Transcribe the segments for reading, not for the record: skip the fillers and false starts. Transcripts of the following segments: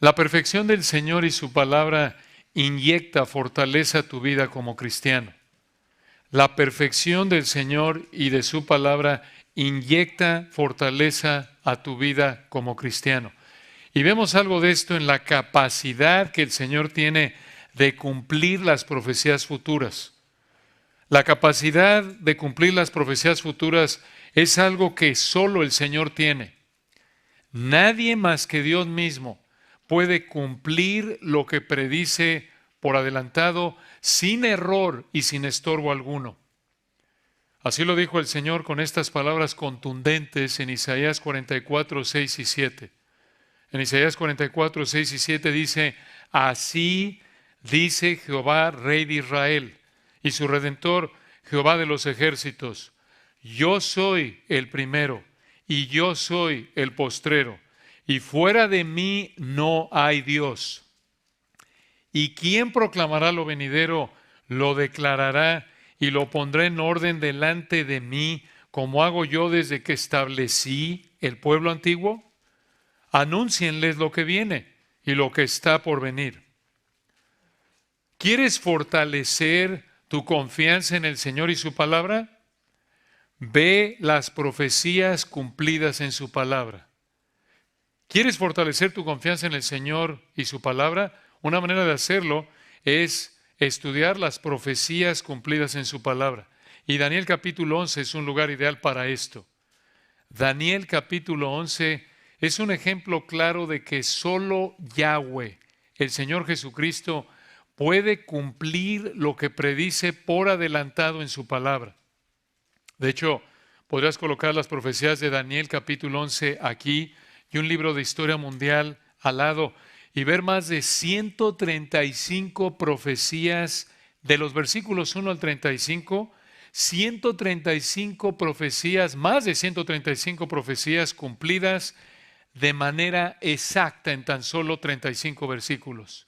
La perfección del Señor y su palabra inyecta fortaleza a tu vida como cristiano. La perfección del Señor y de su palabra inyecta fortaleza a tu vida como cristiano. Y vemos algo de esto en la capacidad que el Señor tiene de cumplir las profecías futuras. La capacidad de cumplir las profecías futuras es algo que solo el Señor tiene. Nadie más que Dios mismo puede cumplir lo que predice por adelantado sin error y sin estorbo alguno. Así lo dijo el Señor con estas palabras contundentes en Isaías 44, 6 y 7. En Isaías 44, 6 y 7 dice: así dice Jehová, Rey de Israel, y su Redentor, Jehová de los ejércitos: yo soy el primero, y yo soy el postrero, y fuera de mí no hay Dios. ¿Y quién proclamará lo venidero? Lo declarará y lo pondrá en orden delante de mí, como hago yo desde que establecí el pueblo antiguo. Anúncienles lo que viene y lo que está por venir. ¿Quieres fortalecer tu confianza en el Señor y su palabra? Ve las profecías cumplidas en su palabra. ¿Quieres fortalecer tu confianza en el Señor y su palabra? Una manera de hacerlo es estudiar las profecías cumplidas en su palabra. Y Daniel capítulo 11 es un lugar ideal para esto. Daniel capítulo 11 es un ejemplo claro de que solo Yahweh, el Señor Jesucristo, puede cumplir lo que predice por adelantado en su palabra. De hecho, podrías colocar las profecías de Daniel capítulo 11 aquí y un libro de historia mundial al lado y ver más de 135 profecías de los versículos 1 al 35, 135 profecías, más de 135 profecías cumplidas de manera exacta en tan solo 35 versículos.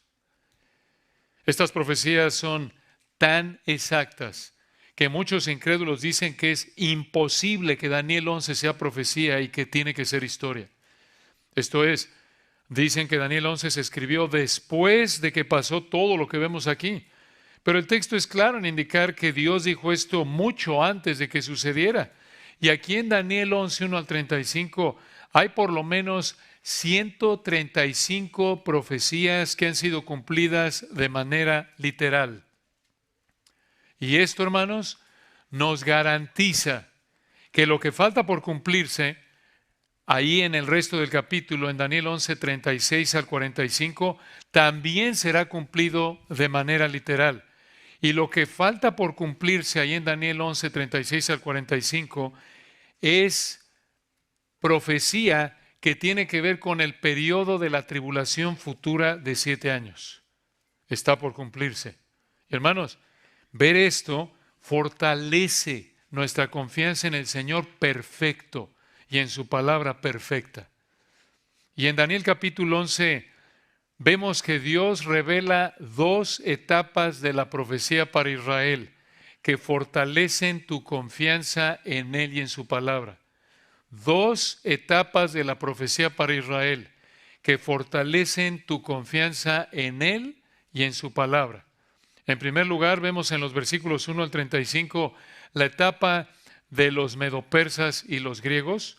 Estas profecías son tan exactas que muchos incrédulos dicen que es imposible que Daniel 11 sea profecía y que tiene que ser historia. Esto es, dicen que Daniel 11 se escribió después de que pasó todo lo que vemos aquí. Pero el texto es claro en indicar que Dios dijo esto mucho antes de que sucediera. Y aquí en Daniel 11, 1 al 35, hay por lo menos 135 profecías que han sido cumplidas de manera literal. Y esto, hermanos, nos garantiza que lo que falta por cumplirse, ahí en el resto del capítulo, en Daniel 11, 36 al 45, también será cumplido de manera literal. Y lo que falta por cumplirse ahí en Daniel 11, 36 al 45 es profecía que tiene que ver con el periodo de la tribulación futura de 7 años. Está por cumplirse. Hermanos, ver esto fortalece nuestra confianza en el Señor perfecto y en su palabra perfecta. Y en Daniel capítulo 11 vemos que Dios revela dos etapas de la profecía para Israel que fortalecen tu confianza en Él y en su palabra. Dos etapas de la profecía para Israel que fortalecen tu confianza en Él y en su palabra. En primer lugar, vemos en los versículos 1 al 35 la etapa de los medopersas y los griegos.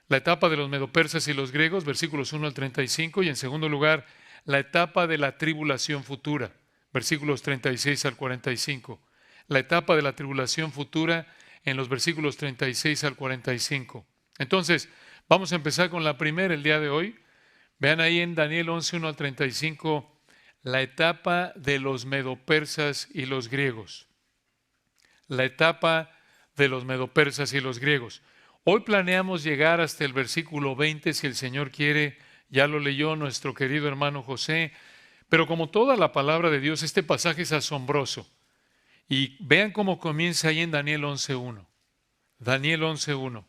La etapa de los medopersas y los griegos, versículos 1 al 35. Y en segundo lugar, la etapa de la tribulación futura, versículos 36 al 45. La etapa de la tribulación futura en los versículos 36 al 45. Entonces, vamos a empezar con la primera el día de hoy. Vean ahí en Daniel 11, 1 al 35, la etapa de los medopersas y los griegos. La etapa de los medopersas y los griegos. Hoy planeamos llegar hasta el versículo 20, si el Señor quiere. Ya lo leyó nuestro querido hermano José. Pero como toda la palabra de Dios, este pasaje es asombroso. Y vean cómo comienza ahí en Daniel 11.1. Daniel 11.1.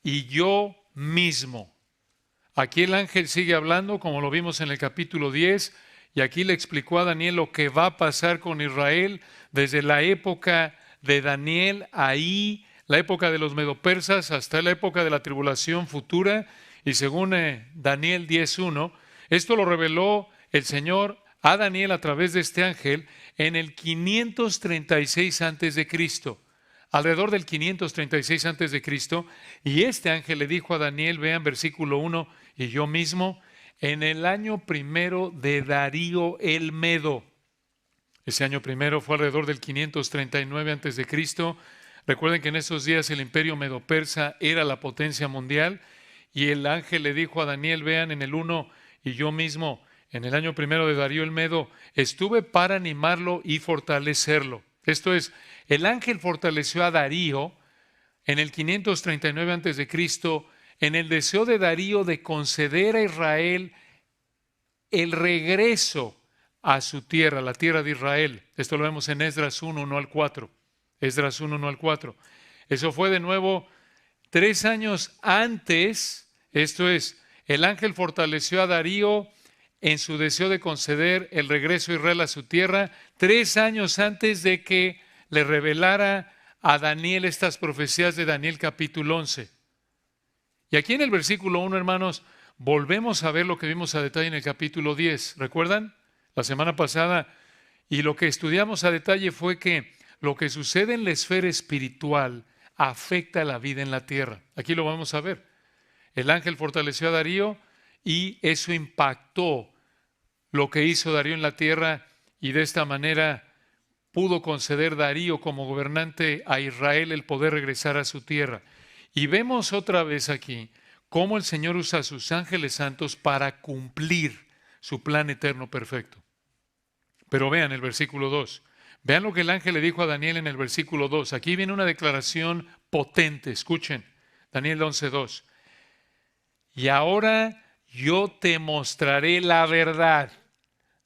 Y yo mismo. Aquí el ángel sigue hablando, como lo vimos en el capítulo 10, y aquí le explicó a Daniel lo que va a pasar con Israel desde la época de Daniel, ahí, la época de los medopersas, hasta la época de la tribulación futura. Y según Daniel 10.1, Esto lo reveló el Señor a Daniel a través de este ángel en el 536 antes de Cristo, alrededor del 536 antes de Cristo, y este ángel le dijo a Daniel, vean versículo 1, y yo mismo, en el año primero de Darío el Medo. Ese año primero fue alrededor del 539 antes de Cristo. Recuerden que en esos días el imperio medo-persa era la potencia mundial, y el ángel le dijo a Daniel, vean en el 1, y yo mismo, en el año primero de Darío el Medo, estuve para animarlo y fortalecerlo. Esto es, el ángel fortaleció a Darío en el 539 antes de Cristo, en el deseo de Darío de conceder a Israel el regreso a su tierra, la tierra de Israel. Esto lo vemos en Esdras 1, 1 al 4. Esdras 1, 1 al 4. Eso fue de nuevo 3 años antes. Esto es, el ángel fortaleció a Darío en su deseo de conceder el regreso de Israel a su tierra, 3 años antes de que le revelara a Daniel estas profecías de Daniel capítulo 11. Y aquí en el versículo 1, hermanos, volvemos a ver lo que vimos a detalle en el capítulo 10. ¿Recuerdan? La semana pasada, y lo que estudiamos a detalle fue que lo que sucede en la esfera espiritual afecta la vida en la tierra. Aquí lo vamos a ver. El ángel fortaleció a Darío y eso impactó lo que hizo Darío en la tierra, y de esta manera pudo conceder Darío como gobernante a Israel el poder regresar a su tierra. Y vemos otra vez aquí cómo el Señor usa a sus ángeles santos para cumplir su plan eterno perfecto. Pero vean el versículo 2. Vean lo que el ángel le dijo a Daniel en el versículo 2. Aquí viene una declaración potente. Escuchen, Daniel 11:2. Y ahora yo te mostraré la verdad,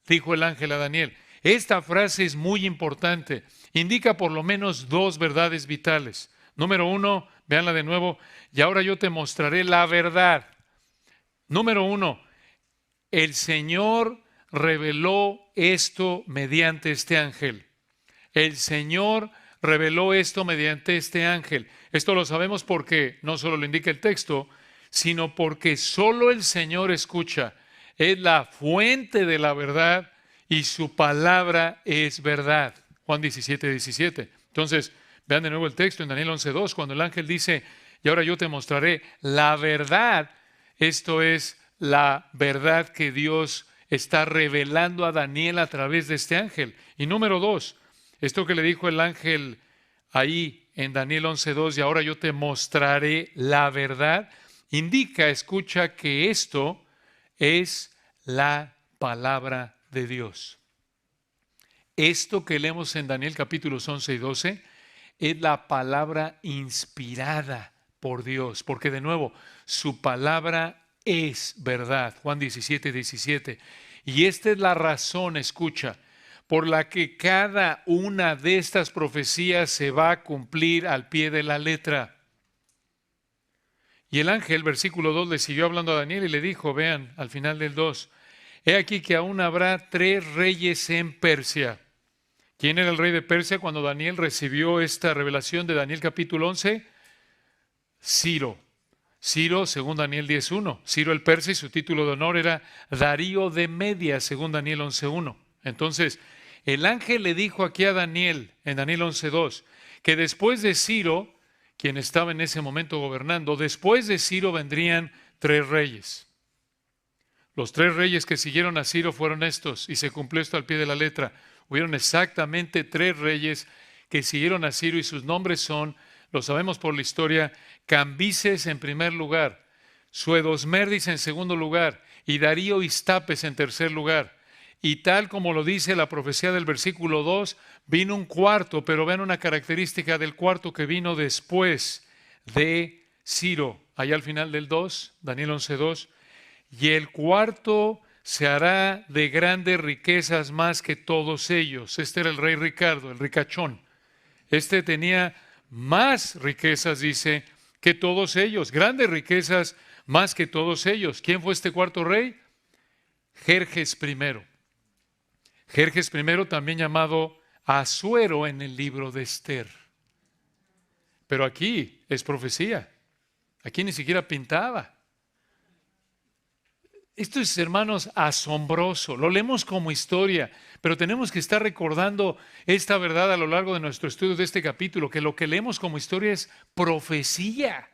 dijo el ángel a Daniel. Esta frase es muy importante. Indica por lo menos 2 verdades vitales. Número 1, véanla de nuevo. Y ahora yo te mostraré la verdad. Número 1, el Señor reveló esto mediante este ángel. El Señor reveló esto mediante este ángel. Esto lo sabemos porque no solo lo indica el texto, sino porque solo el Señor escucha. Es la fuente de la verdad y su palabra es verdad. Juan 17:17. Entonces, vean de nuevo el texto en Daniel 11:2, cuando el ángel dice, y ahora yo te mostraré la verdad. Esto es la verdad que Dios está revelando a Daniel a través de este ángel. Y número 2, esto que le dijo el ángel ahí en Daniel 11:2, y ahora yo te mostraré la verdad, indica, escucha, que esto es la palabra de Dios. Esto que leemos en Daniel capítulos 11 y 12 es la palabra inspirada por Dios, porque de nuevo, su palabra es verdad. Juan 17:17. Y esta es la razón, escucha, por la que cada una de estas profecías se va a cumplir al pie de la letra. Y el ángel, versículo 2, le siguió hablando a Daniel y le dijo, vean, al final del 2, he aquí que aún habrá 3 reyes en Persia. ¿Quién era el rey de Persia cuando Daniel recibió esta revelación de Daniel capítulo 11? Ciro. Ciro, según Daniel 10:1. Ciro el persa, y su título de honor era Darío de Media, según Daniel 11:1. Entonces, el ángel le dijo aquí a Daniel, en Daniel 11:2, que después de Ciro, quien estaba en ese momento gobernando, después de Ciro vendrían 3 reyes. Los 3 reyes que siguieron a Ciro fueron estos, y se cumplió esto al pie de la letra. Hubieron exactamente 3 reyes que siguieron a Ciro, y sus nombres son, lo sabemos por la historia, Cambises en primer lugar, Suedosmerdis en segundo lugar, y Darío Istapes en tercer lugar. Y tal como lo dice la profecía del versículo 2, vino un cuarto, pero vean una característica del cuarto que vino después de Ciro, allá al final del 2, Daniel 11:2, y el cuarto se hará de grandes riquezas más que todos ellos. Este era el rey Ricardo, el ricachón. Este tenía más riquezas, dice, que todos ellos, grandes riquezas más que todos ellos. ¿Quién fue este cuarto rey? Jerjes I. Jerjes I, también llamado Asuero en el libro de Esther. Pero aquí es profecía. Aquí ni siquiera pintaba. Esto es, hermanos, asombroso. Lo leemos como historia, pero tenemos que estar recordando esta verdad a lo largo de nuestro estudio de este capítulo, que lo que leemos como historia es profecía.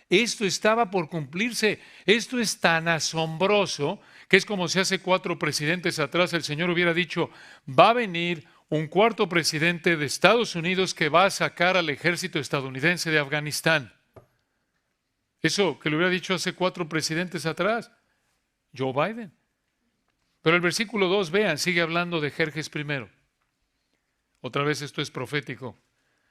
Esto estaba por cumplirse. Esto es tan asombroso que es como si hace 4 presidentes atrás el Señor hubiera dicho, va a venir un cuarto presidente de Estados Unidos que va a sacar al ejército estadounidense de Afganistán. Eso que le hubiera dicho hace 4 presidentes atrás, Joe Biden. Pero el versículo 2, vean, sigue hablando de Jerjes primero. Otra vez esto es profético.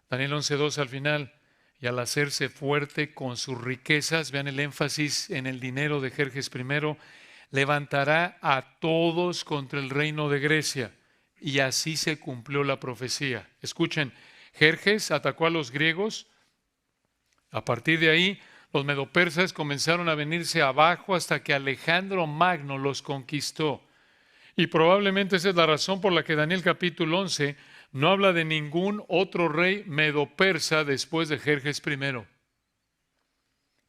Daniel 11:2 al final. Y al hacerse fuerte con sus riquezas, vean el énfasis en el dinero de Jerjes primero, levantará a todos contra el reino de Grecia. Y así se cumplió la profecía. Escuchen, Jerjes atacó a los griegos. A partir de ahí, los medopersas comenzaron a venirse abajo hasta que Alejandro Magno los conquistó. Y probablemente esa es la razón por la que Daniel capítulo 11 no habla de ningún otro rey medo-persa después de Jerjes I.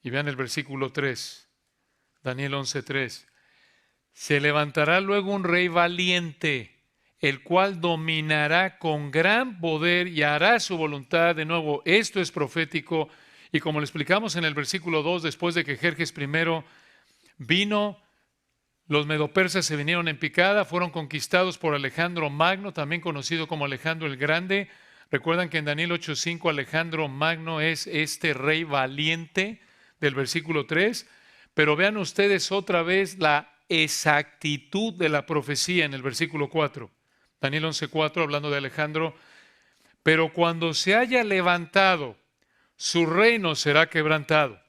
Y vean el versículo 3, Daniel 11:3. Se levantará luego un rey valiente, el cual dominará con gran poder y hará su voluntad. De nuevo, esto es profético. Y como le explicamos en el versículo 2, después de que Jerjes I vino, los medopersas se vinieron en picada, fueron conquistados por Alejandro Magno, también conocido como Alejandro el Grande. Recuerdan que en Daniel 8:5 Alejandro Magno es este rey valiente del versículo 3. Pero vean ustedes otra vez la exactitud de la profecía en el versículo 4. Daniel 11:4 hablando de Alejandro. Pero cuando se haya levantado, su reino será quebrantado.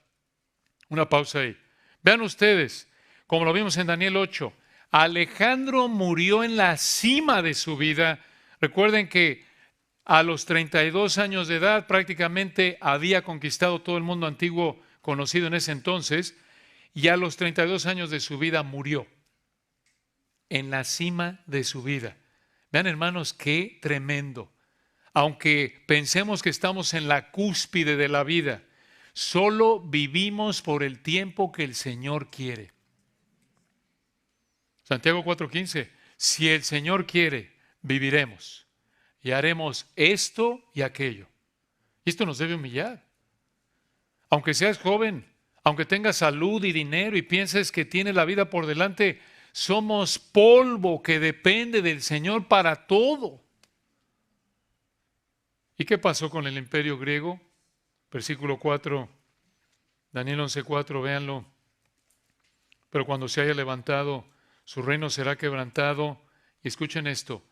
Una pausa ahí. Vean ustedes, como lo vimos en Daniel 8, Alejandro murió en la cima de su vida. Recuerden que a los 32 años de edad prácticamente había conquistado todo el mundo antiguo conocido en ese entonces, y a los 32 años de su vida murió en la cima de su vida. Vean, hermanos, qué tremendo. Aunque pensemos que estamos en la cúspide de la vida, solo vivimos por el tiempo que el Señor quiere. Santiago 4:15, si el Señor quiere, viviremos y haremos esto y aquello. Y esto nos debe humillar. Aunque seas joven, aunque tengas salud y dinero y pienses que tienes la vida por delante, somos polvo que depende del Señor para todo. ¿Y qué pasó con el imperio griego? Versículo 4, Daniel 11:4, véanlo. Pero cuando se haya levantado, su reino será quebrantado. Y escuchen esto,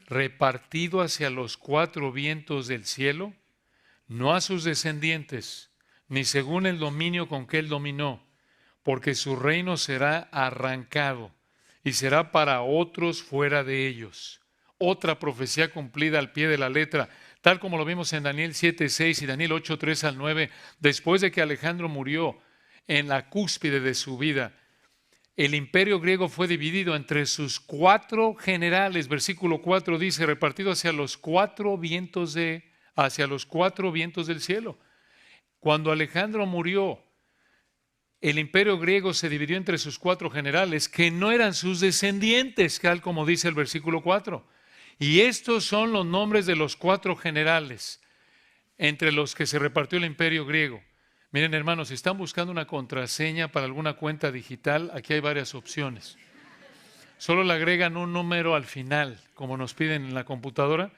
repartido hacia los 4 vientos del cielo, no a sus descendientes, ni según el dominio con que él dominó, porque su reino será arrancado y será para otros fuera de ellos. Otra profecía cumplida al pie de la letra, tal como lo vimos en Daniel 7:6 y Daniel 8:3 al 9, después de que Alejandro murió en la cúspide de su vida. El imperio griego fue dividido entre sus 4 generales. Versículo 4 dice, repartido hacia los 4 vientos del cielo. Cuando Alejandro murió, el imperio griego se dividió entre sus 4 generales, que no eran sus descendientes, tal como dice el versículo 4. Y estos son los nombres de los 4 generales entre los que se repartió el imperio griego. Miren, hermanos, si están buscando una contraseña para alguna cuenta digital, aquí hay varias opciones. Solo le agregan un número al final, como nos piden en la computadora.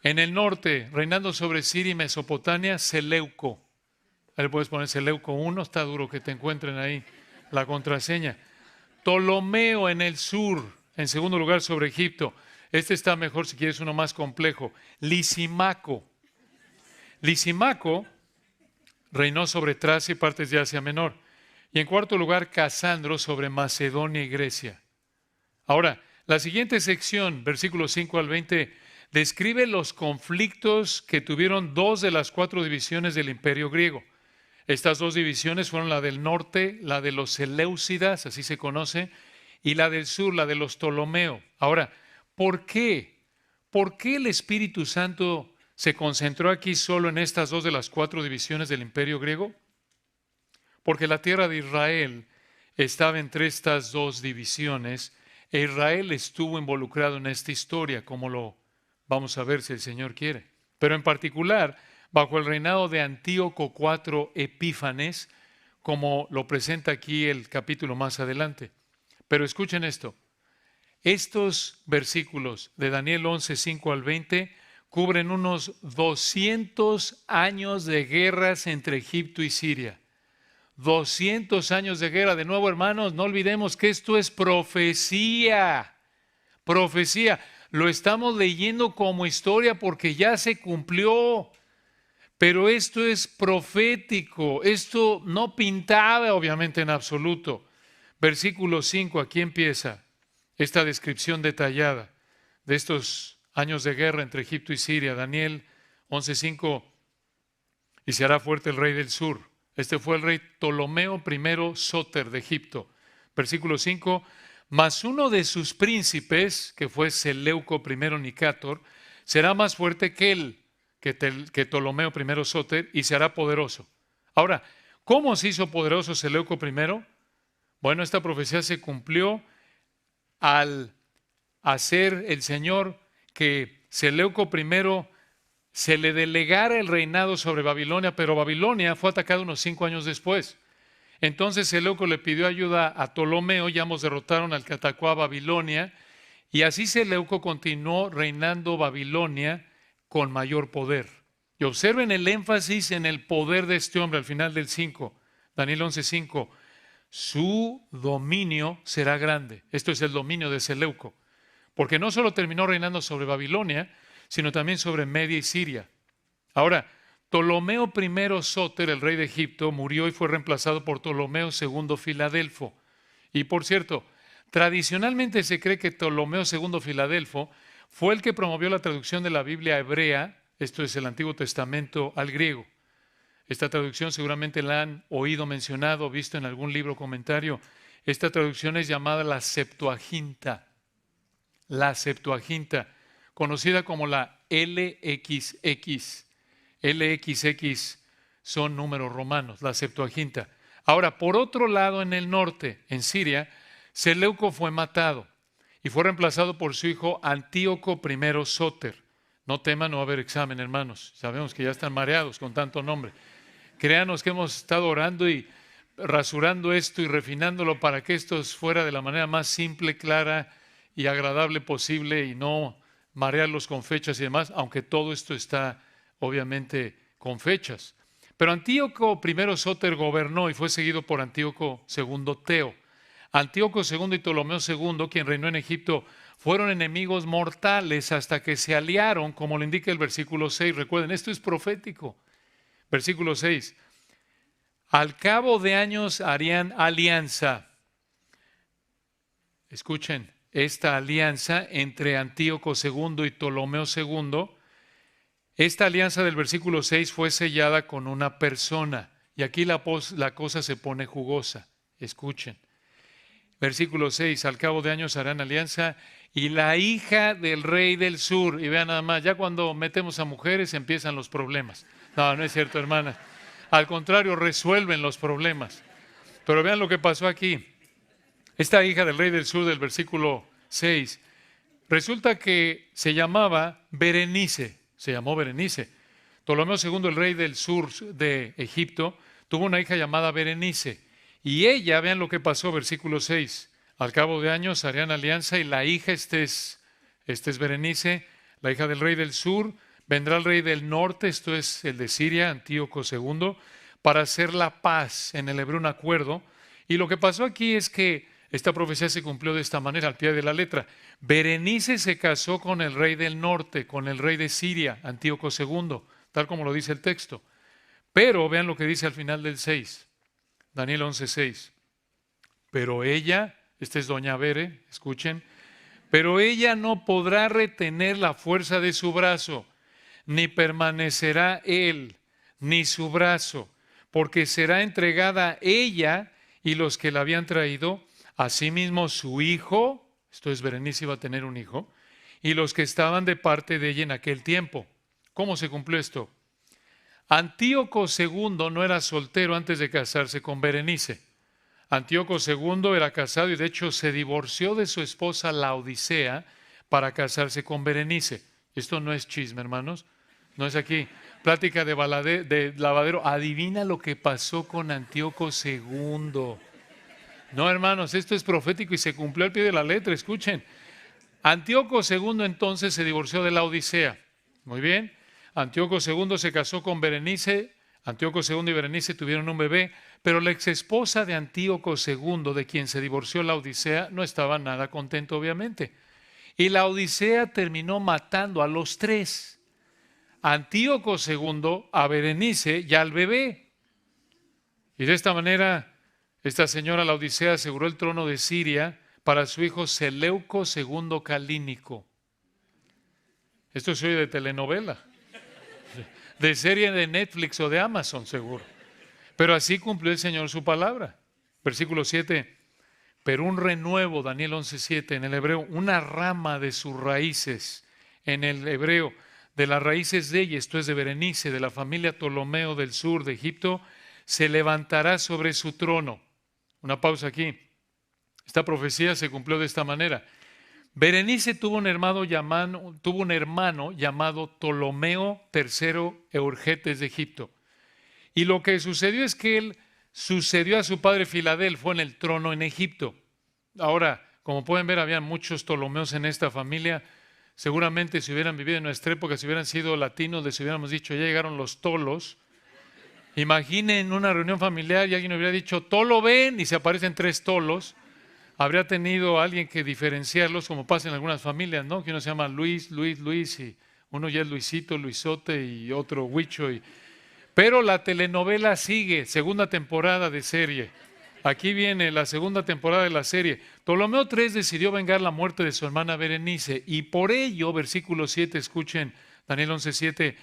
En el norte, reinando sobre Siria y Mesopotamia, Seleuco. Ahí le puedes poner Seleuco 1, está duro que te encuentren ahí la contraseña. Ptolomeo en el sur, en segundo lugar sobre Egipto. Este está mejor si quieres uno más complejo. Lisimaco. Lisimaco reinó sobre Tracia y partes de Asia Menor. Y en cuarto lugar, Casandro sobre Macedonia y Grecia. Ahora, la siguiente sección, versículos 5 al 20, describe los conflictos que tuvieron 2 de las 4 divisiones del imperio griego. Estas 2 divisiones fueron la del norte, la de los Seleucidas, así se conoce, y la del sur, la de los Ptolomeo. Ahora, ¿por qué? ¿Por qué el Espíritu Santo se concentró aquí solo en estas 2 de las 4 divisiones del imperio griego? Porque la tierra de Israel estaba entre estas dos divisiones e Israel estuvo involucrado en esta historia, como lo vamos a ver si el Señor quiere. Pero en particular, bajo el reinado de Antíoco IV Epífanes, como lo presenta aquí el capítulo más adelante. Pero escuchen esto. Estos versículos de Daniel 11, 5 al 20 cubren unos 200 años de guerras entre Egipto y Siria. 200 años de guerra. De nuevo, hermanos, no olvidemos que esto es profecía. Profecía. Lo estamos leyendo como historia porque ya se cumplió. Pero esto es profético. Esto no pintaba, obviamente, en absoluto. Versículo 5, aquí empieza esta descripción detallada de estos años de guerra entre Egipto y Siria. Daniel 11:5, y se hará fuerte el rey del sur. Este fue el rey Ptolomeo I Sóter de Egipto. Versículo 5, mas uno de sus príncipes, que fue Seleuco I Nicátor, será más fuerte que él, que Ptolomeo I Sóter, y se hará poderoso. Ahora, ¿cómo se hizo poderoso Seleuco I? Bueno, esta profecía se cumplió al hacer el Señor que Seleuco I se le delegara el reinado sobre Babilonia, pero Babilonia fue atacada unos 5 años después. Entonces Seleuco le pidió ayuda a Ptolomeo, ya ambos derrotaron al que atacó a Babilonia, y así Seleuco continuó reinando Babilonia con mayor poder. Y observen el énfasis en el poder de este hombre al final del 5, Daniel 11:5. Su dominio será grande. Esto es el dominio de Seleuco. Porque no solo terminó reinando sobre Babilonia, sino también sobre Media y Siria. Ahora, Ptolomeo I Sóter, el rey de Egipto, murió y fue reemplazado por Ptolomeo II Filadelfo. Y por cierto, tradicionalmente se cree que Ptolomeo II Filadelfo fue el que promovió la traducción de la Biblia hebrea, esto es el Antiguo Testamento, al griego. Esta traducción seguramente la han oído mencionado, visto en algún libro o comentario. Esta traducción es llamada la Septuaginta. La Septuaginta, conocida como la LXX. LXX son números romanos, la Septuaginta. Ahora, por otro lado, en el norte, en Siria, Seleuco fue matado y fue reemplazado por su hijo Antíoco I Sóter. No teman, no va a haber examen, hermanos. Sabemos que ya están mareados con tanto nombre. Créanos que hemos estado orando y rasurando esto y refinándolo para que esto fuera de la manera más simple, clara y agradable posible y no marearlos con fechas y demás, aunque todo esto está obviamente con fechas. Pero Antíoco I Sóter gobernó y fue seguido por Antíoco II Teo. Antíoco II y Ptolomeo II, quien reinó en Egipto, fueron enemigos mortales hasta que se aliaron, como lo indica el versículo 6. Recuerden, esto es profético. Versículo 6. Al cabo de años harían alianza. Escuchen, esta alianza entre Antíoco II y Ptolomeo II, esta alianza del versículo 6 fue sellada con una persona. Y aquí la cosa se pone jugosa. Escuchen. Versículo 6, al cabo de años harán alianza y la hija del rey del sur. Y vean nada más, ya cuando metemos a mujeres empiezan los problemas. No, no es cierto, hermanas. Al contrario, resuelven los problemas. Pero vean lo que pasó aquí. Esta hija del rey del sur del versículo 6, resulta que se llamaba Berenice. Se llamó Berenice. Ptolomeo II, el rey del sur de Egipto, tuvo una hija llamada Berenice. Y ella, vean lo que pasó, versículo 6. Al cabo de años harían alianza y la hija, este es Berenice, la hija del rey del sur. Vendrá el rey del norte, esto es el de Siria, Antíoco II, para hacer la paz, en el hebreo un acuerdo. Y lo que pasó aquí es que esta profecía se cumplió de esta manera, al pie de la letra. Berenice se casó con el rey del norte, con el rey de Siria, Antíoco II, tal como lo dice el texto. Pero vean lo que dice al final del 6, Daniel 11:6. Pero ella, esta es doña Bere, escuchen, pero ella no podrá retener la fuerza de su brazo, ni permanecerá él, ni su brazo, porque será entregada ella y los que la habían traído, asimismo su hijo, esto es, Berenice iba a tener un hijo, y los que estaban de parte de ella en aquel tiempo. ¿Cómo se cumplió esto? Antíoco II no era soltero antes de casarse con Berenice. Antíoco II era casado y de hecho se divorció de su esposa Laodicea para casarse con Berenice. Esto no es chisme, hermanos. No es aquí plática de lavadero. Adivina lo que pasó con Antíoco II. No, hermanos, esto es profético y se cumplió al pie de la letra. Escuchen. Antíoco II entonces se divorció de Laodicea. Muy bien. Antíoco II se casó con Berenice. Antíoco II y Berenice tuvieron un bebé, pero la exesposa de Antíoco II, de quien se divorció Laodicea, no estaba nada contento, obviamente. Y Laodicea terminó matando a los tres. Antíoco II, a Berenice y al bebé. Y de esta manera, esta señora Laodicea aseguró el trono de Siria para su hijo Seleuco II Calínico. Esto se oye de telenovela, de serie de Netflix o de Amazon, seguro. Pero así cumplió el Señor su palabra. Versículo 7. Pero un renuevo, Daniel 11:7, en el hebreo, una rama de sus raíces, en el hebreo, de las raíces de ella, esto es de Berenice, de la familia Ptolomeo del sur de Egipto, se levantará sobre su trono. Una pausa aquí. Esta profecía se cumplió de esta manera. Berenice tuvo un hermano llamado Ptolomeo III Eurgetes de Egipto. Y lo que sucedió es que él sucedió a su padre Filadelfo en el trono en Egipto. Ahora, como pueden ver, había muchos Ptolomeos en esta familia. Seguramente si hubieran vivido en nuestra época, si hubieran sido latinos, les hubiéramos dicho, ya llegaron los tolos. Imaginen una reunión familiar y alguien hubiera dicho, tolo ven, y se aparecen tres tolos. Habría tenido alguien que diferenciarlos, como pasa en algunas familias, ¿no? Que uno se llama Luis, y uno ya es Luisito, Luisote y otro Huicho. Pero la telenovela sigue, segunda temporada de serie. Aquí viene la segunda temporada de la serie. Ptolomeo III decidió vengar la muerte de su hermana Berenice y por ello, versículo 7, escuchen Daniel 11:7,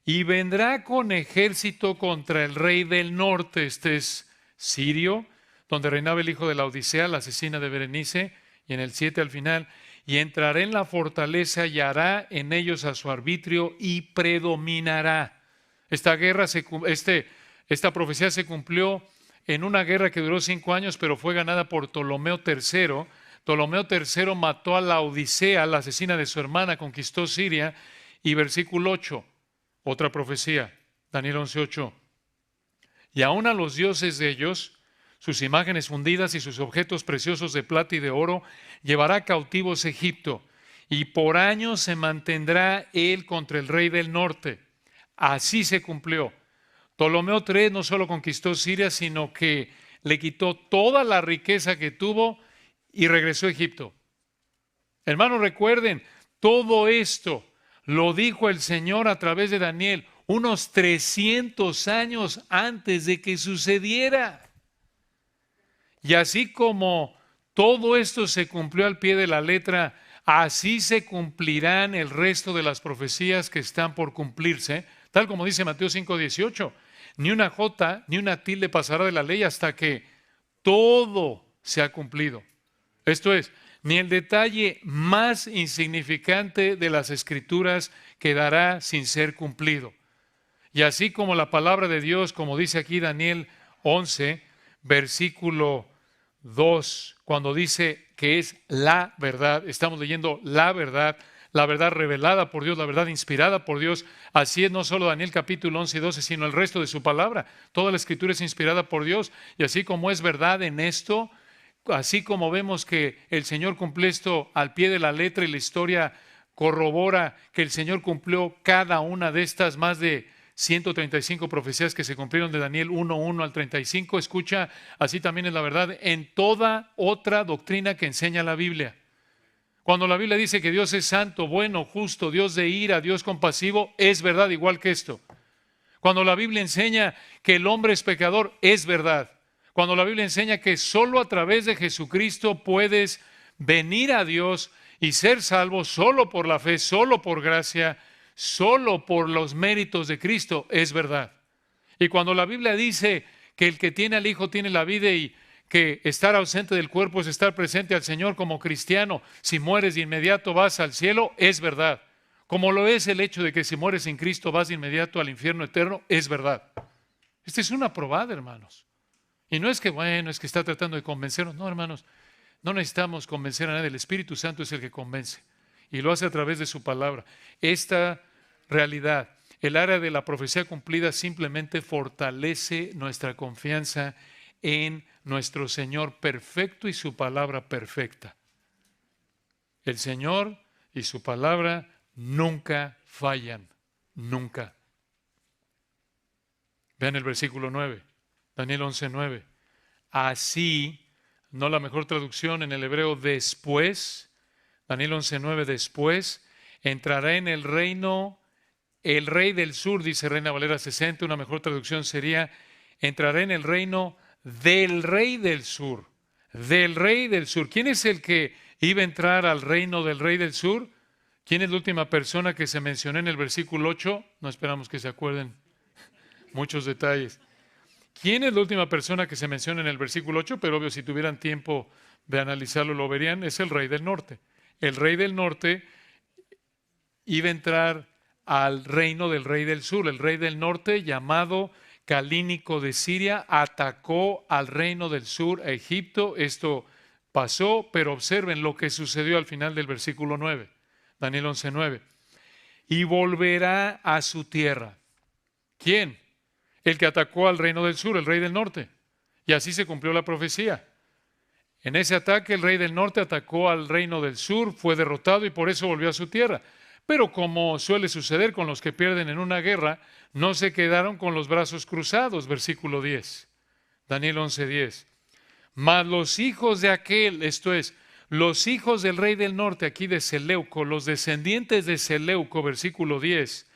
y vendrá con ejército contra el rey del norte, este es Sirio, donde reinaba el hijo de Laodicea, la asesina de Berenice, y en el 7 al final, y entrará en la fortaleza y hará en ellos a su arbitrio y predominará. Esta profecía se cumplió en una guerra que duró 5 años, pero fue ganada por Ptolomeo III. Ptolomeo III mató a Laodicea, la asesina de su hermana, conquistó Siria. Y versículo 8, otra profecía, Daniel 11:8. Y aún a los dioses de ellos, sus imágenes fundidas y sus objetos preciosos de plata y de oro, llevará cautivos Egipto. Y por años se mantendrá él contra el rey del norte. Así se cumplió. Ptolomeo III no solo conquistó Siria, sino que le quitó toda la riqueza que tuvo y regresó a Egipto. Hermanos, recuerden, todo esto lo dijo el Señor a través de Daniel unos 300 años antes de que sucediera. Y así como todo esto se cumplió al pie de la letra, así se cumplirán el resto de las profecías que están por cumplirse, tal como dice Mateo 5:18. Ni una jota, ni una tilde pasará de la ley hasta que todo se ha cumplido. Esto es, ni el detalle más insignificante de las Escrituras quedará sin ser cumplido. Y así como la palabra de Dios, como dice aquí Daniel 11, versículo 2, cuando dice que es la verdad, estamos leyendo la verdad revelada por Dios, la verdad inspirada por Dios. Así es no solo Daniel capítulo 11 y 12, sino el resto de su palabra. Toda la Escritura es inspirada por Dios. Y así como es verdad en esto, así como vemos que el Señor cumplió esto al pie de la letra y la historia corrobora que el Señor cumplió cada una de estas más de 135 profecías que se cumplieron de Daniel 1:1 al 35. Escucha, así también es la verdad en toda otra doctrina que enseña la Biblia. Cuando la Biblia dice que Dios es santo, bueno, justo, Dios de ira, Dios compasivo, es verdad igual que esto. Cuando la Biblia enseña que el hombre es pecador, es verdad. Cuando la Biblia enseña que solo a través de Jesucristo puedes venir a Dios y ser salvo solo por la fe, solo por gracia, solo por los méritos de Cristo, es verdad. Y cuando la Biblia dice que el que tiene al Hijo tiene la vida y que estar ausente del cuerpo es estar presente al Señor como cristiano, si mueres de inmediato vas al cielo, es verdad. Como lo es el hecho de que si mueres en Cristo vas de inmediato al infierno eterno, es verdad. Esta es una probada, hermanos. Y no es que, bueno, es que está tratando de convencernos. No, hermanos, no necesitamos convencer a nadie. El Espíritu Santo es el que convence. Y lo hace a través de su palabra. Esta realidad, el área de la profecía cumplida, simplemente fortalece nuestra confianza en nuestro Señor perfecto y su palabra perfecta. El Señor y su palabra nunca fallan. Nunca. Vean el versículo 9. Daniel 11:9. Así, no la mejor traducción en el hebreo, después, Daniel 11:9, después, entrará en el reino el rey del sur, dice Reina Valera 60, una mejor traducción sería, entrará en el reino del rey del sur, del rey del sur. ¿Quién es el que iba a entrar al reino del rey del sur? ¿Quién es la última persona que se mencionó en el versículo 8? No esperamos que se acuerden muchos detalles. ¿Quién es la última persona que se menciona en el versículo 8? Pero obvio, si tuvieran tiempo de analizarlo, lo verían. Es el rey del norte. El rey del norte iba a entrar al reino del rey del sur. El rey del norte, llamado Calínico de Siria, atacó al reino del sur, a Egipto. Esto pasó, pero observen lo que sucedió al final del versículo 9. Daniel 11:9. Y volverá a su tierra. ¿Quién? El que atacó al reino del sur, el rey del norte. Y así se cumplió la profecía. En ese ataque, el rey del norte atacó al reino del sur, fue derrotado y por eso volvió a su tierra. Pero como suele suceder con los que pierden en una guerra, no se quedaron con los brazos cruzados. Versículo 10. Daniel 11:10. Mas los hijos de aquel, esto es, los hijos del rey del norte, aquí de Seleuco, los descendientes de Seleuco, versículo 10.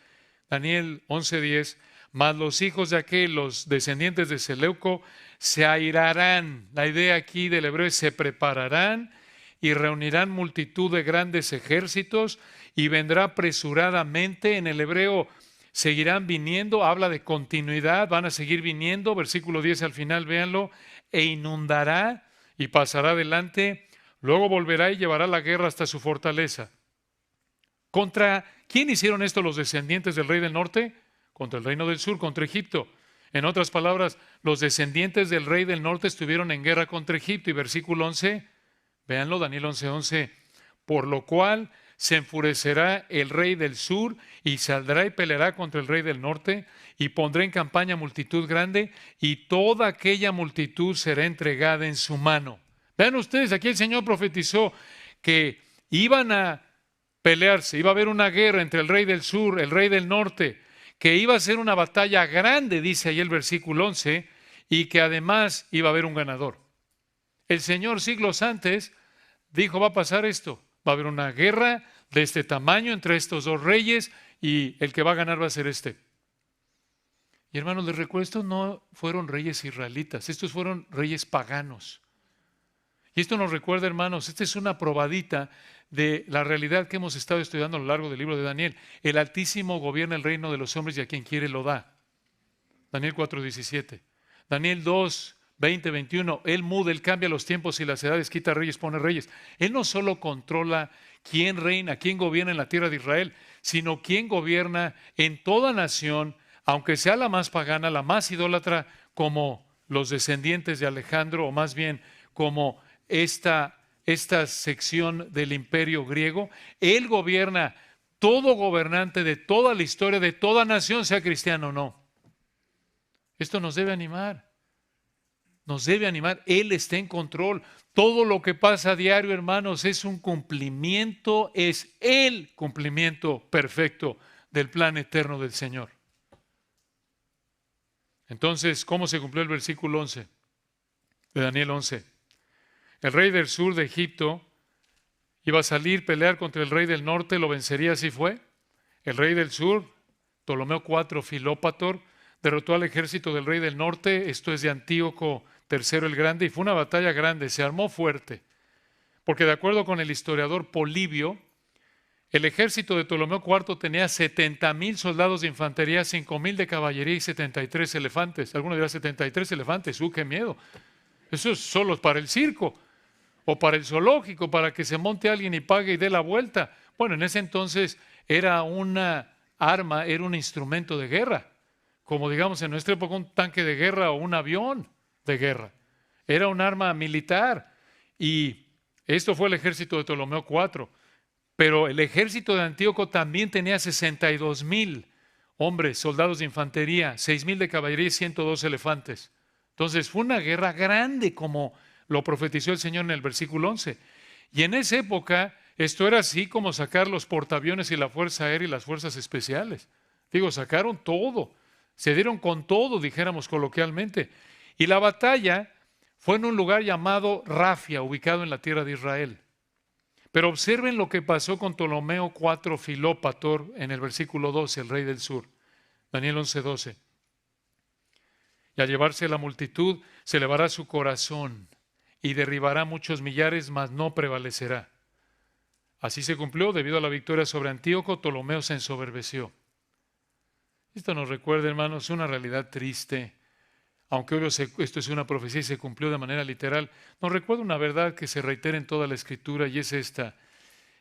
Daniel 11:10. Mas los hijos de aquel, los descendientes de Seleuco, se airarán. La idea aquí del hebreo es se prepararán y reunirán multitud de grandes ejércitos y vendrá apresuradamente. En el hebreo seguirán viniendo, habla de continuidad, van a seguir viniendo. Versículo 10 al final, véanlo. E inundará y pasará adelante. Luego volverá y llevará la guerra hasta su fortaleza. ¿Contra quién hicieron esto los descendientes del rey del norte? Contra el reino del sur, contra Egipto. En otras palabras, los descendientes del rey del norte estuvieron en guerra contra Egipto. Y versículo 11, véanlo, Daniel 11:11. Por lo cual se enfurecerá el rey del sur y saldrá y peleará contra el rey del norte y pondrá en campaña multitud grande y toda aquella multitud será entregada en su mano. Vean ustedes, aquí el Señor profetizó que iban a pelearse, iba a haber una guerra entre el rey del sur, el rey del norte, que iba a ser una batalla grande, dice ahí el versículo 11, y que además iba a haber un ganador. El Señor siglos antes dijo, va a pasar esto, va a haber una guerra de este tamaño entre estos dos reyes y el que va a ganar va a ser este. Y hermanos, les recuerdo, estos no fueron reyes israelitas, estos fueron reyes paganos. Y esto nos recuerda, hermanos, esta es una probadita de la realidad que hemos estado estudiando a lo largo del libro de Daniel. El Altísimo gobierna el reino de los hombres y a quien quiere lo da. Daniel 4:17. Daniel 2:20, 21. Él muda, Él cambia los tiempos y las edades, quita reyes, pone reyes. Él no solo controla quién reina, quién gobierna en la tierra de Israel, sino quién gobierna en toda nación, aunque sea la más pagana, la más idólatra, como los descendientes de Alejandro, o más bien como esta sección del imperio griego. Él gobierna, todo gobernante de toda la historia, de toda nación, sea cristiano o no. Esto nos debe animar. Nos debe animar. Él está en control. Todo lo que pasa a diario, hermanos, es un cumplimiento, es el cumplimiento perfecto del plan eterno del Señor. Entonces, ¿cómo se cumplió el versículo 11 de Daniel 11? El rey del sur de Egipto iba a salir a pelear contra el rey del norte, lo vencería, así fue. El rey del sur, Ptolomeo IV Filópator, derrotó al ejército del rey del norte, esto es de Antíoco III el Grande, y fue una batalla grande, se armó fuerte, porque de acuerdo con el historiador Polibio, el ejército de Ptolomeo IV tenía 70,000 soldados de infantería, 5,000 de caballería y 73 elefantes. Alguno dirá 73 elefantes, qué miedo. Eso es solo para el circo o para el zoológico, para que se monte alguien y pague y dé la vuelta. Bueno, en ese entonces era una arma, era un instrumento de guerra, como digamos en nuestra época un tanque de guerra o un avión. de guerra. Era un arma militar. Y esto fue el ejército de Ptolomeo IV. Pero el ejército de Antíoco también tenía 62,000 hombres, soldados de infantería, 6,000 de caballería y 102 elefantes. Entonces fue una guerra grande, como lo profetizó el Señor en el versículo 11. Y en esa época esto era así como sacar los portaaviones y la Fuerza Aérea y las fuerzas especiales. Digo, sacaron todo, se dieron con todo, dijéramos coloquialmente. Y la batalla fue en un lugar llamado Rafia, ubicado en la tierra de Israel. Pero observen lo que pasó con Ptolomeo IV Filópator en el versículo 12, el rey del sur. Daniel 11:12. Y al llevarse la multitud, se elevará su corazón y derribará muchos millares, mas no prevalecerá. Así se cumplió, debido a la victoria sobre Antíoco, Ptolomeo se ensoberbeció. Esto nos recuerda, hermanos, una realidad triste. Aunque obvio esto es una profecía y se cumplió de manera literal, nos recuerda una verdad que se reitera en toda la Escritura y es esta.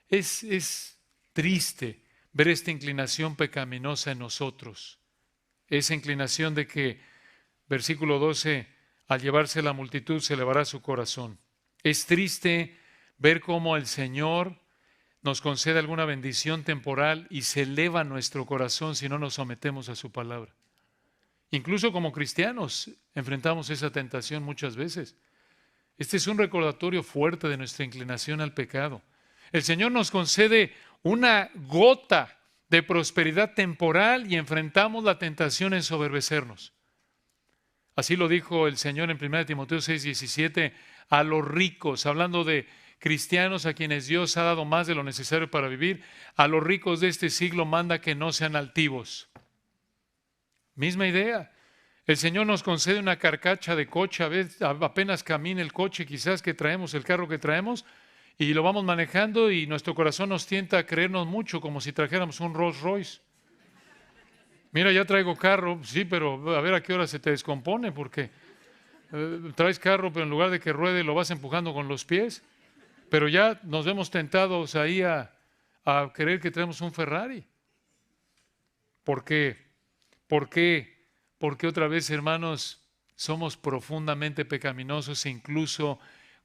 Es triste ver esta inclinación pecaminosa en nosotros. Esa inclinación de que, versículo 12, al llevarse la multitud se elevará su corazón. Es triste ver cómo el Señor nos concede alguna bendición temporal y se eleva nuestro corazón si no nos sometemos a su palabra. Incluso como cristianos enfrentamos esa tentación muchas veces. Este es un recordatorio fuerte de nuestra inclinación al pecado. El Señor nos concede una gota de prosperidad temporal y enfrentamos la tentación en ensoberbecernos. Así lo dijo el Señor en 1 Timoteo 6:17 a los ricos, hablando de cristianos a quienes Dios ha dado más de lo necesario para vivir. A los ricos de este siglo manda que no sean altivos. Misma idea. El Señor nos concede una carcacha de coche, a veces apenas camina el coche, quizás que traemos, el carro que traemos, y lo vamos manejando y nuestro corazón nos tienta a creernos mucho, como si trajéramos un Rolls Royce. Mira, ya traigo carro, sí, pero a ver a qué hora se te descompone, porque traes carro, pero en lugar de que ruede lo vas empujando con los pies, pero ya nos vemos tentados ahí a creer que traemos un Ferrari. ¿Por qué? ¿Por qué? Porque otra vez, hermanos, somos profundamente pecaminosos e incluso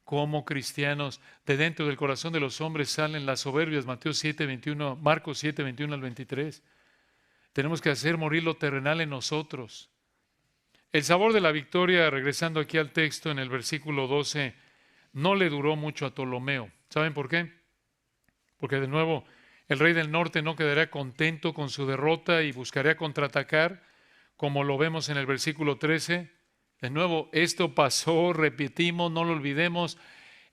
como cristianos, de dentro del corazón de los hombres salen las soberbias, Marcos 7:21 al 23. Tenemos que hacer morir lo terrenal en nosotros. El sabor de la victoria, regresando aquí al texto en el versículo 12, no le duró mucho a Ptolomeo. ¿Saben por qué? Porque de nuevo, el rey del norte no quedaría contento con su derrota y buscaría contraatacar, como lo vemos en el versículo 13. De nuevo, esto pasó, repetimos, no lo olvidemos.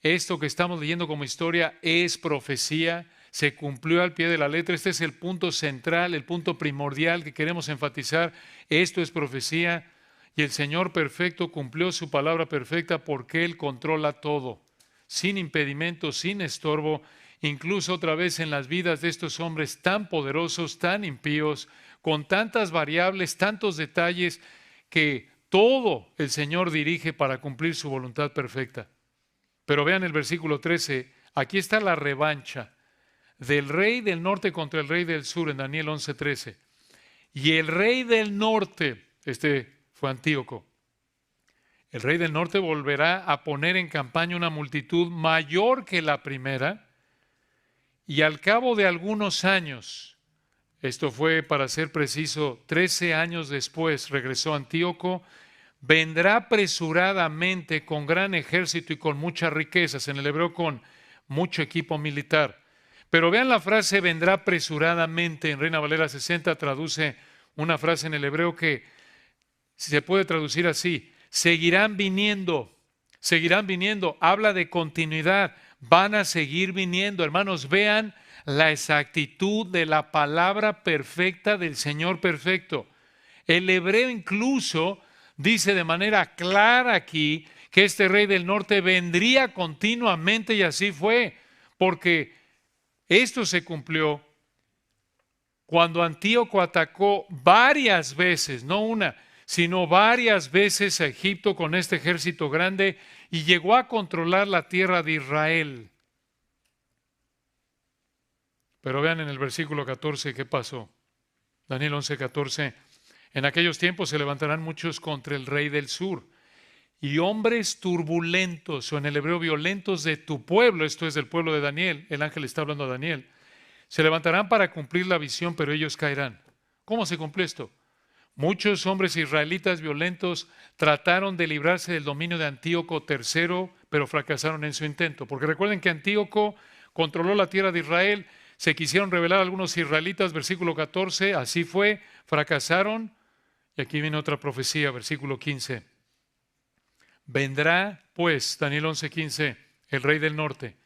Esto que estamos leyendo como historia es profecía, se cumplió al pie de la letra. Este es el punto central, el punto primordial que queremos enfatizar. Esto es profecía y el Señor perfecto cumplió su palabra perfecta porque Él controla todo, sin impedimento, sin estorbo. Incluso otra vez en las vidas de estos hombres tan poderosos, tan impíos, con tantas variables, tantos detalles, que todo el Señor dirige para cumplir su voluntad perfecta. Pero vean el versículo 13, aquí está la revancha del rey del norte contra el rey del sur en Daniel 11:13. Y el rey del norte, este fue Antíoco, el rey del norte volverá a poner en campaña una multitud mayor que la primera, y al cabo de algunos años, esto fue, para ser preciso, 13 años después, regresó Antíoco, vendrá apresuradamente con gran ejército y con muchas riquezas, en el hebreo con mucho equipo militar. Pero vean la frase vendrá apresuradamente, en Reina Valera 60 traduce una frase en el hebreo que se puede traducir así: seguirán viniendo, habla de continuidad, van a seguir viniendo. Hermanos, vean la exactitud de la palabra perfecta del Señor perfecto. El hebreo incluso dice de manera clara aquí que este rey del norte vendría continuamente, y así fue, porque esto se cumplió cuando Antíoco atacó varias veces, no una, sino varias veces a Egipto con este ejército grande y llegó a controlar la tierra de Israel. Pero vean en el versículo 14 qué pasó. Daniel 11:14. En aquellos tiempos se levantarán muchos contra el rey del sur y hombres turbulentos, o en el hebreo violentos de tu pueblo, esto es del pueblo de Daniel, el ángel está hablando a Daniel, se levantarán para cumplir la visión, pero ellos caerán. ¿Cómo se cumplió esto? Muchos hombres israelitas violentos trataron de librarse del dominio de Antíoco III, pero fracasaron en su intento. Porque recuerden que Antíoco controló la tierra de Israel, se quisieron rebelar algunos israelitas, versículo 14, así fue, fracasaron. Y aquí viene otra profecía, versículo 15. Vendrá, pues, Daniel 11:15, el rey del norte,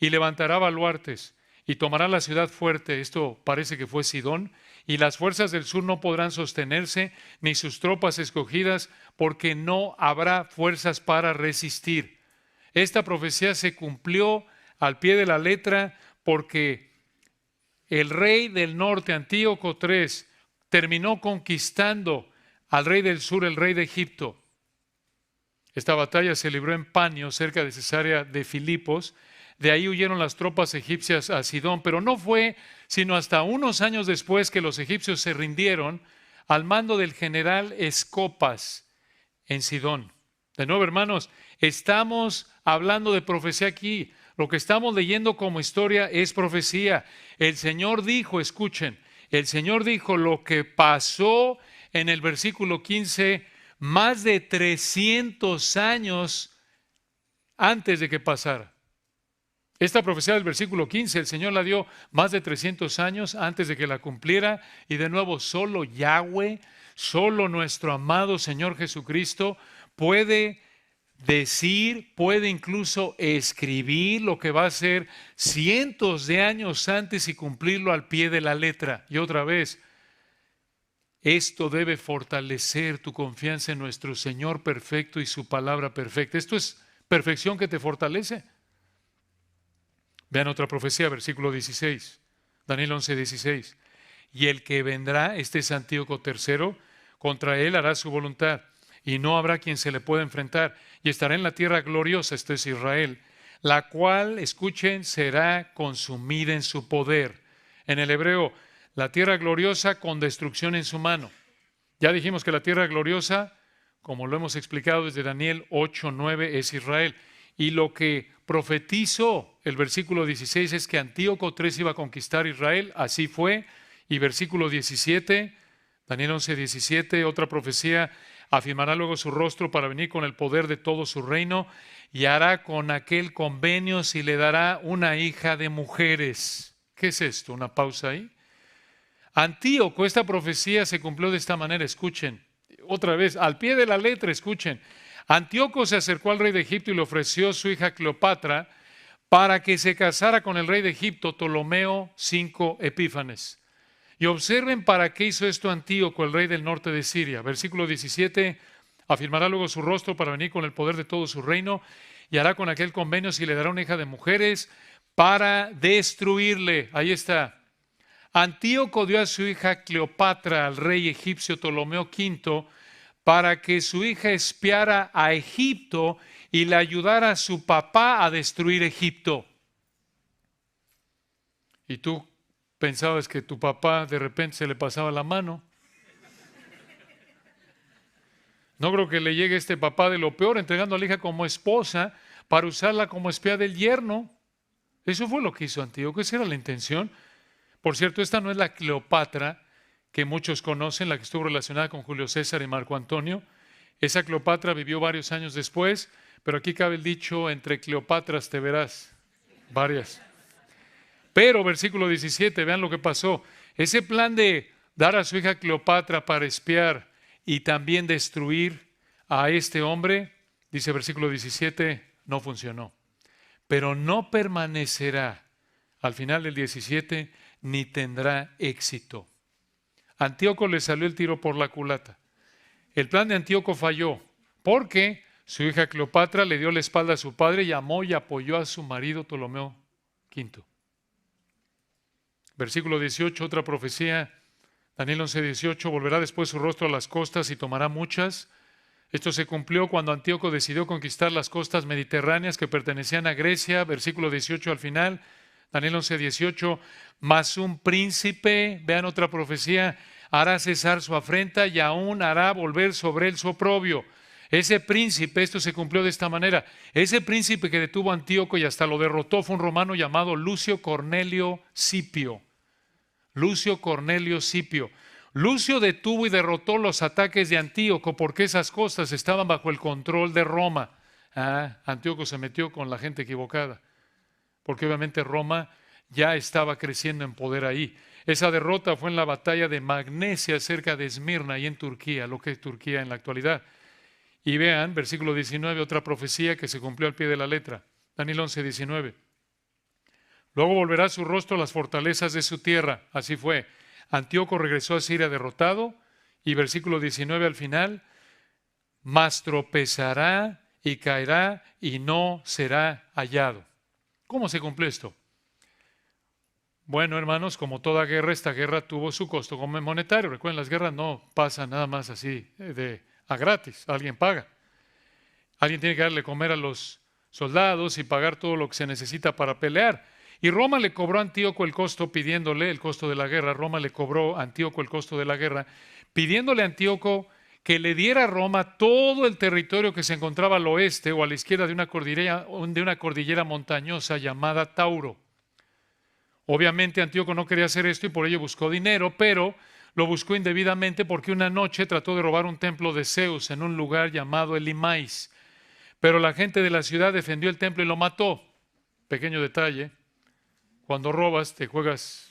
y levantará baluartes, y tomará la ciudad fuerte, esto parece que fue Sidón, y las fuerzas del sur no podrán sostenerse, ni sus tropas escogidas, porque no habrá fuerzas para resistir. Esta profecía se cumplió al pie de la letra porque el rey del norte, Antíoco III, terminó conquistando al rey del sur, el rey de Egipto. Esta batalla se libró en Panio, cerca de Cesarea de Filipos. De ahí huyeron las tropas egipcias a Sidón, pero no fue sino hasta unos años después que los egipcios se rindieron al mando del general Escopas en Sidón. De nuevo, hermanos, estamos hablando de profecía aquí. Lo que estamos leyendo como historia es profecía. El Señor dijo, escuchen, el Señor dijo lo que pasó en el versículo 15, más de 300 años antes de que pasara. Esta profecía del versículo 15, el Señor la dio más de 300 años antes de que la cumpliera. Y de nuevo, solo Yahweh, solo nuestro amado Señor Jesucristo puede decir, puede incluso escribir lo que va a ser cientos de años antes y cumplirlo al pie de la letra. Y otra vez, esto debe fortalecer tu confianza en nuestro Señor perfecto y su palabra perfecta. Esto es perfección que te fortalece. Vean otra profecía, versículo 16, Daniel 11:16. Y el que vendrá, este es Antíoco III, contra él hará su voluntad, y no habrá quien se le pueda enfrentar, y estará en la tierra gloriosa, esto es Israel, la cual, escuchen, será consumida en su poder. En el hebreo, la tierra gloriosa con destrucción en su mano. Ya dijimos que la tierra gloriosa, como lo hemos explicado desde Daniel 8:9, es Israel. Y lo que profetizó el versículo 16 es que Antíoco III iba a conquistar Israel, así fue. Y versículo 17, Daniel 11:17, otra profecía, afirmará luego su rostro para venir con el poder de todo su reino y hará con aquel convenios y le dará una hija de mujeres. ¿Qué es esto? Una pausa ahí. Antíoco, esta profecía se cumplió de esta manera, escuchen, otra vez, al pie de la letra, escuchen. Antíoco se acercó al rey de Egipto y le ofreció su hija Cleopatra para que se casara con el rey de Egipto, Ptolomeo V Epífanes. Y observen para qué hizo esto Antíoco, el rey del norte de Siria. Versículo 17, afirmará luego su rostro para venir con el poder de todo su reino y hará con aquel convenio y le dará una hija de mujeres para destruirle. Ahí está. Antíoco dio a su hija Cleopatra al rey egipcio Ptolomeo V para que su hija espiara a Egipto y le ayudara a su papá a destruir Egipto. Y tú pensabas que tu papá de repente se le pasaba la mano. No creo que le llegue este papá de lo peor, entregando a la hija como esposa para usarla como espía del yerno. Eso fue lo que hizo Antíoco, esa era la intención. Por cierto, esta no es la Cleopatra que muchos conocen, la que estuvo relacionada con Julio César y Marco Antonio. Esa Cleopatra vivió varios años después, pero aquí cabe el dicho, entre Cleopatras te verás, varias. Pero, versículo 17, vean lo que pasó. Ese plan de dar a su hija Cleopatra para espiar y también destruir a este hombre, dice versículo 17, no funcionó. Pero no permanecerá al final del 17, ni tendrá éxito. Antíoco le salió el tiro por la culata. El plan de Antíoco falló porque su hija Cleopatra le dio la espalda a su padre y amó y apoyó a su marido Ptolomeo V. Versículo 18, otra profecía, Daniel 11:18, volverá después su rostro a las costas y tomará muchas. Esto se cumplió cuando Antíoco decidió conquistar las costas mediterráneas que pertenecían a Grecia, versículo 18 al final, Daniel 11:18, mas un príncipe, vean otra profecía, hará cesar su afrenta y aún hará volver sobre él su oprobio. Ese príncipe, esto se cumplió de esta manera, ese príncipe que detuvo a Antíoco y hasta lo derrotó fue un romano llamado Lucio Cornelio Scipio. Lucio Cornelio Scipio. Lucio detuvo y derrotó los ataques de Antíoco porque esas costas estaban bajo el control de Roma. Antíoco se metió con la gente equivocada, porque obviamente Roma ya estaba creciendo en poder ahí. Esa derrota fue en la batalla de Magnesia cerca de Esmirna y en Turquía, lo que es Turquía en la actualidad. Y vean, versículo 19, otra profecía que se cumplió al pie de la letra. Daniel 11, 19. Luego volverá su rostro a las fortalezas de su tierra. Así fue. Antíoco regresó a Siria derrotado. Y versículo 19 al final, mas tropezará y caerá y no será hallado. ¿Cómo se cumplió esto? Bueno, hermanos, como toda guerra, esta guerra tuvo su costo como monetario. Recuerden, las guerras no pasan nada más así a gratis. Alguien paga. Alguien tiene que darle comer a los soldados y pagar todo lo que se necesita para pelear. Y Roma le cobró a Antíoco el costo pidiéndole, el costo de la guerra. Roma le cobró a Antíoco el costo de la guerra, pidiéndole a Antíoco que le diera a Roma todo el territorio que se encontraba al oeste o a la izquierda de una cordillera montañosa llamada Tauro. Obviamente Antíoco no quería hacer esto y por ello buscó dinero, pero lo buscó indebidamente porque una noche trató de robar un templo de Zeus en un lugar llamado Elimais. Pero la gente de la ciudad defendió el templo y lo mató. Pequeño detalle, cuando robas te juegas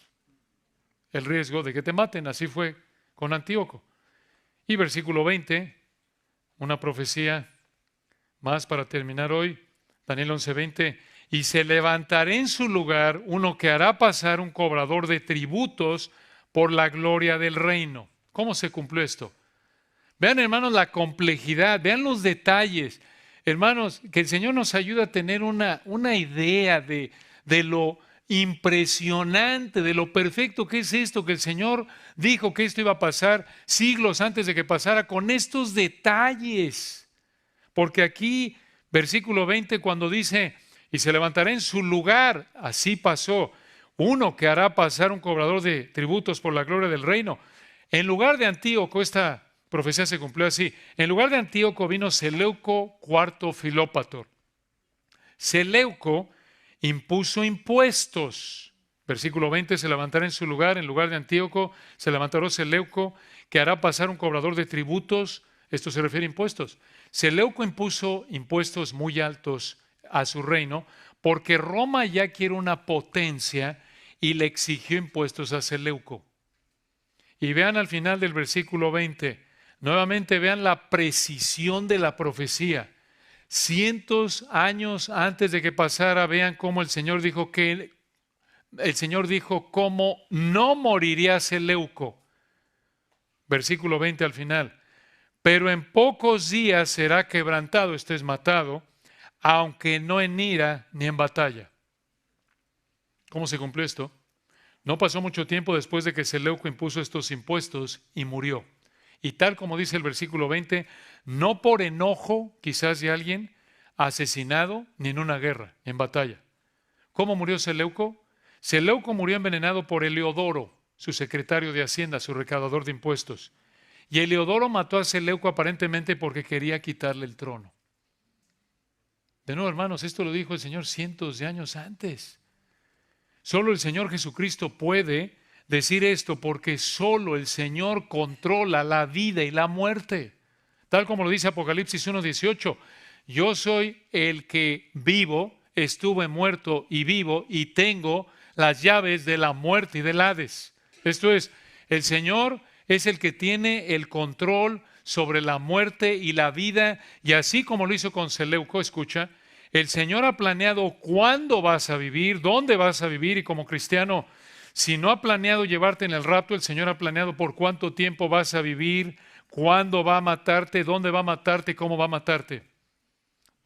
el riesgo de que te maten. Así fue con Antíoco. Y versículo 20, una profecía más para terminar hoy, Daniel 11:20. Y se levantará en su lugar uno que hará pasar un cobrador de tributos por la gloria del reino. ¿Cómo se cumplió esto? Vean, hermanos, la complejidad, vean los detalles. Hermanos, que el Señor nos ayude a tener una idea de lo impresionante, de lo perfecto que es esto, que el Señor dijo que esto iba a pasar siglos antes de que pasara, con estos detalles. Porque aquí, versículo 20, cuando dice, y se levantará en su lugar, así pasó, uno que hará pasar un cobrador de tributos por la gloria del reino. En lugar de Antíoco, esta profecía se cumplió así. En lugar de Antíoco vino Seleuco IV Filópator. Seleuco impuso impuestos. Versículo 20, se levantará en lugar de Antíoco, se levantará Seleuco, que hará pasar un cobrador de tributos. Esto se refiere a impuestos. Seleuco impuso impuestos muy altos a su reino, porque Roma ya quiere una potencia y le exigió impuestos a Seleuco. Y vean al final del versículo 20, nuevamente vean la precisión de la profecía. Cientos años antes de que pasara, vean cómo el Señor dijo cómo no moriría Seleuco. Versículo 20 al final. Pero en pocos días será quebrantado, este es matado, aunque no en ira ni en batalla. ¿Cómo se cumplió esto? No pasó mucho tiempo después de que Seleuco impuso estos impuestos y murió. Y tal como dice el versículo 20, no por enojo quizás de alguien asesinado, ni en una guerra, en batalla. ¿Cómo murió Seleuco? Seleuco murió envenenado por Heliodoro, su secretario de Hacienda, su recaudador de impuestos. Y Heliodoro mató a Seleuco aparentemente porque quería quitarle el trono. De nuevo, hermanos, esto lo dijo el Señor cientos de años antes. Solo el Señor Jesucristo puede decir esto porque solo el Señor controla la vida y la muerte. Tal como lo dice Apocalipsis 1:18, yo soy el que vivo, estuve muerto y vivo y tengo las llaves de la muerte y del Hades. Esto es, el Señor es el que tiene el control sobre la muerte y la vida, y así como lo hizo con Seleuco, escucha, el Señor ha planeado cuándo vas a vivir, dónde vas a vivir, y como cristiano, si no ha planeado llevarte en el rapto, el Señor ha planeado por cuánto tiempo vas a vivir, cuándo va a matarte, dónde va a matarte, cómo va a matarte.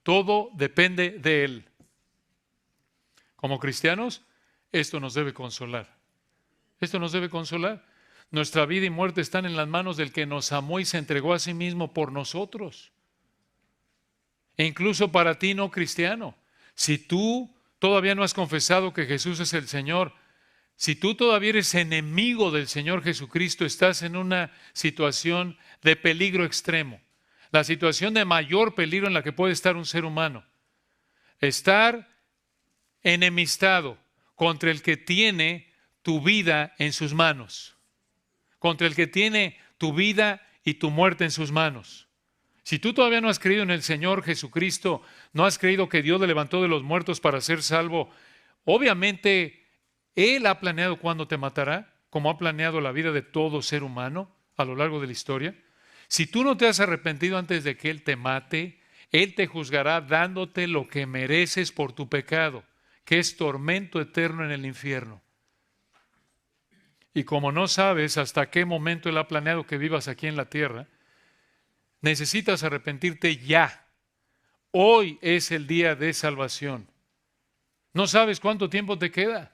Todo depende de Él. Como cristianos, esto nos debe consolar. Esto nos debe consolar. Nuestra vida y muerte están en las manos del que nos amó y se entregó a sí mismo por nosotros. E incluso para ti no cristiano, si tú todavía no has confesado que Jesús es el Señor, si tú todavía eres enemigo del Señor Jesucristo, estás en una situación de peligro extremo. la situación de mayor peligro en la que puede estar un ser humano. Estar enemistado contra el que tiene tu vida en sus manos, contra el que tiene tu vida y tu muerte en sus manos. Si tú todavía no has creído en el Señor Jesucristo, no has creído que Dios le levantó de los muertos para ser salvo, obviamente Él ha planeado cuándo te matará, como ha planeado la vida de todo ser humano a lo largo de la historia. Si tú no te has arrepentido antes de que Él te mate, Él te juzgará dándote lo que mereces por tu pecado, que es tormento eterno en el infierno. Y como no sabes hasta qué momento Él ha planeado que vivas aquí en la tierra, necesitas arrepentirte ya. Hoy es el día de salvación. No sabes cuánto tiempo te queda.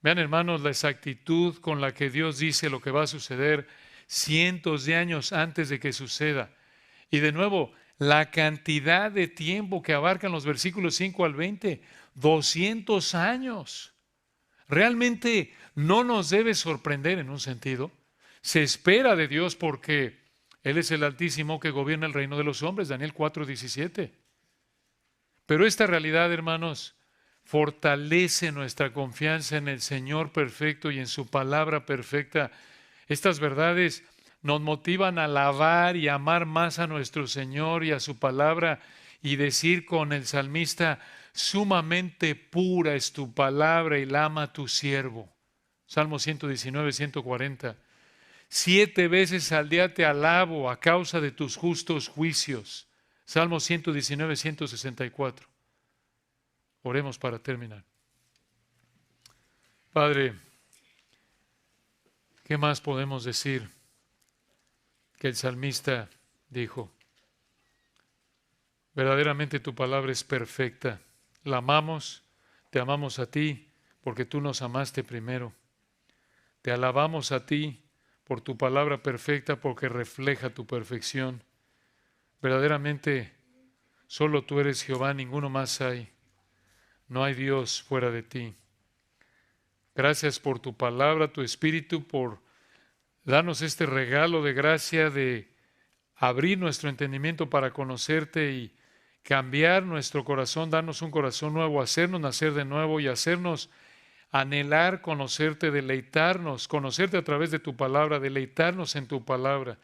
Vean, hermanos, la exactitud con la que Dios dice lo que va a suceder cientos de años antes de que suceda. Y de nuevo, la cantidad de tiempo que abarcan los versículos 5 al 20, 200 años. Realmente no nos debe sorprender en un sentido. Se espera de Dios porque Él es el Altísimo que gobierna el reino de los hombres, Daniel 4:17. Pero esta realidad, hermanos, fortalece nuestra confianza en el Señor perfecto y en su palabra perfecta. Estas verdades nos motivan a alabar y amar más a nuestro Señor y a su palabra y decir con el salmista, sumamente pura es tu palabra y la ama tu siervo. Salmo 119, 140. 7 veces al día te alabo a causa de tus justos juicios. Salmo 119, 164. Oremos para terminar. Padre, ¿qué más podemos decir que el salmista dijo? Verdaderamente tu palabra es perfecta. La amamos, te amamos a ti, porque tú nos amaste primero. Te alabamos a ti por tu palabra perfecta, porque refleja tu perfección. Verdaderamente, solo tú eres Jehová, ninguno más hay. No hay Dios fuera de ti. Gracias por tu palabra, tu espíritu, por darnos este regalo de gracia de abrir nuestro entendimiento para conocerte y cambiar nuestro corazón, darnos un corazón nuevo, hacernos nacer de nuevo y hacernos anhelar conocerte, deleitarnos, conocerte a través de tu palabra, deleitarnos en tu palabra,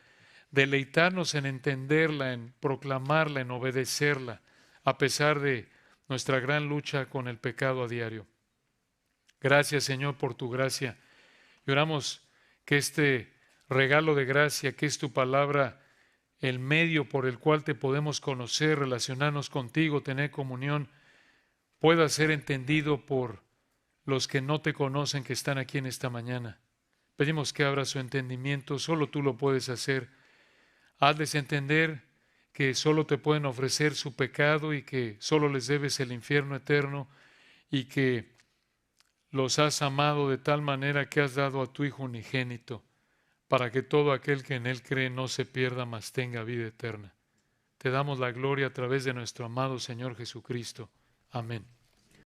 deleitarnos en entenderla, en proclamarla, en obedecerla, a pesar de nuestra gran lucha con el pecado a diario. Gracias, Señor, por tu gracia. Y oramos que este regalo de gracia, que es tu palabra, el medio por el cual te podemos conocer, relacionarnos contigo, tener comunión, pueda ser entendido por los que no te conocen, que están aquí en esta mañana. Pedimos que abra su entendimiento, solo tú lo puedes hacer. Hazles entender que solo te pueden ofrecer su pecado y que solo les debes el infierno eterno y que los has amado de tal manera que has dado a tu Hijo unigénito para que todo aquel que en Él cree no se pierda, mas tenga vida eterna. Te damos la gloria a través de nuestro amado Señor Jesucristo. Amén.